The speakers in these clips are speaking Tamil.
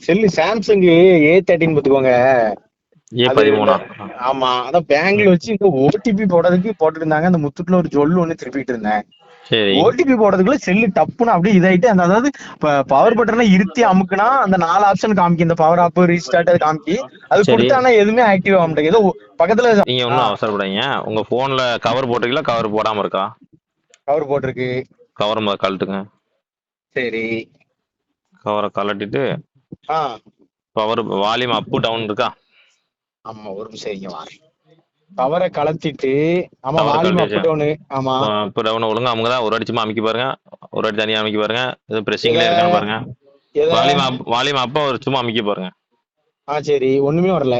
செல்லு சாம்சங் A13 பாத்துக்கோங்க. அது இந்த A13. ஆமா அதான் பேங்க்ல வச்சு இந்த ஓடிபி போடுறதுக்கு போட்டுட்டு இருந்தாங்க. அந்த முத்துட்டுல ஒரு ஜொல்லு ஒண்ணு திருப்பிட்டு இருந்தேன். சரி ஓடிபி போடுறதுக்குள்ள செல்லு டப்புன்னு அப்படியே இதாயிட்டு அந்த அதாவது பவர் பட்டனை இருத்தி அமுக்குனா அந்த 4 ஆப்ஷன் காமிக்கு. இந்த பவர் ஆப் ரீஸ்டார்ட் அது காமிக்கி. அது சரி. கொடுத்தா ஆனா எதுவுமே ஆக்டிவ் ஆக மாட்டேங்குது. ஏதோ பக்கத்துல நீங்க ஒன்றும் அவசரப்படாதீங்க. உங்க போன்ல கவர் போட்டிருக்கீங்களா, கவர் போடாம இருக்கா? கவர் போட்டிருக்கு. கவர் முதல்ல கழட்டுங்க. சரி. கவரை கழட்டிட்டு ஆ பவர் வால்யூம் அப்பு டவுன் இருக்கா? ஆமா ஒரு நிமிஷம் இங்க வாரேன். கவரை கலத்திட்டு ஆமா கவரை வால்யூம் கழட்டியாச்சு. அப் டவுனு. ஆமா இப்போ டவுன் ஒழுங்கா அமுக்குதா? ஒரு அடிச்சுமா அமைக்க பாருங்க. ஒரு அடி தனியாக அமைக்க பாருங்க. இது எத ப்ரெஸ்ஸிங்லேயே இருக்கான்னு பாருங்க. எத வால்யூம் அப்போ ஒரு சும்மா அமைக்க பாருங்க. சரி ஒண்ணுமே வரல.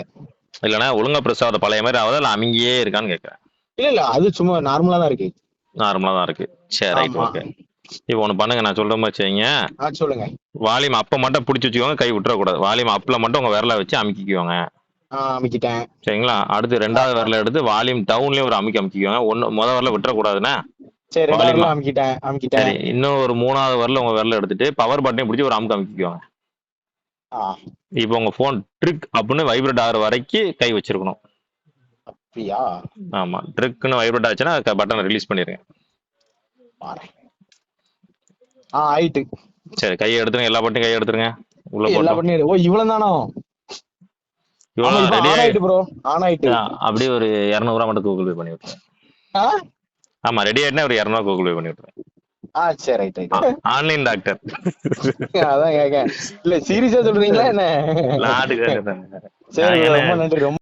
இல்லைன்னா ஒழுங்கா ப்ரெஸ் ஆகுது பழைய மாதிரி ஆகுதா, இல்லை அமைங்கியே இருக்கான்னு கேட்குறேன். இல்ல அது சும்மா நார்மலா தான் இருக்கு. நார்மலாக தான் இருக்கு. சரி ரைட் ஆமா ஓகே. இப்போ ஒன்று பண்ணுங்க, நான் சொல்ற மாதிரி செய்யுங்க. சொல்லுங்க. வால்யூம் அப்போ மட்டும் பிடிச்சி வச்சுக்கோங்க, கை விட்டுறக்கூடாது. வால்யூம் அப்பில் மட்டும் உங்கள் விரலை வச்சு அமைக்கிக்குவோங்க. அமைக்கிட்டேன். சரிங்களா? அடுத்து ரெண்டாவது விரல எடுத்து வால்யூம் டவுன்லேயே ஒரு அமைக்கிக்குவோங்க. ஒன்று விரல விட்டுறக்கூடாதுண்ணே. சரி வால்யூம் ரெண்டாவது அமைக்கிட்டேன். சரி, இன்னும் ஒரு மூணாவது வரல உங்க விரல எடுத்துட்டு பவர் பட்டனை பிடிச்சி ஒரு அமுக்கு அமைக்கிக்குவாங்க. இப்போ உங்க போன் ட்ரிக் அப்படின்னு வைப்ரேட் ஆகிற வரைக்கும் கை வச்சிருக்கணும். அப்படியா? ஆமா, ட்ரிக்னு வைப்ரேட் ஆச்சுன்னா பட்டனை ரிலீஸ் பண்ணிருங்க. ஆயிட்டு. சரி, கையை எடுத்துருங்க. எல்லா பட்டையும் கையை எடுத்துருங்க. உள்ள எல்லா போட்டோம். பட்டனையும் ஓ இவ்வளவு தானோ? இவ்வளோ ரெடி ஆயிட்டு ப்ரோ. ஆயிட்டு. அப்படியே ஒரு 200 மட்டும் கூகுள் பே பண்ணி விட்டுருங்க. ஆமா, ரெடி ஆயிட்டுனா ஒரு 200 கூகுள் பே பண்ணி விட்டுருங்க. சரி ரைட். Online doctor. அதான் கேக்க. இல்ல சீரியஸா சொல்றீங்களா என்ன? நாட்டுக்கு சரி ரொம்ப நன்றி. ரொம்ப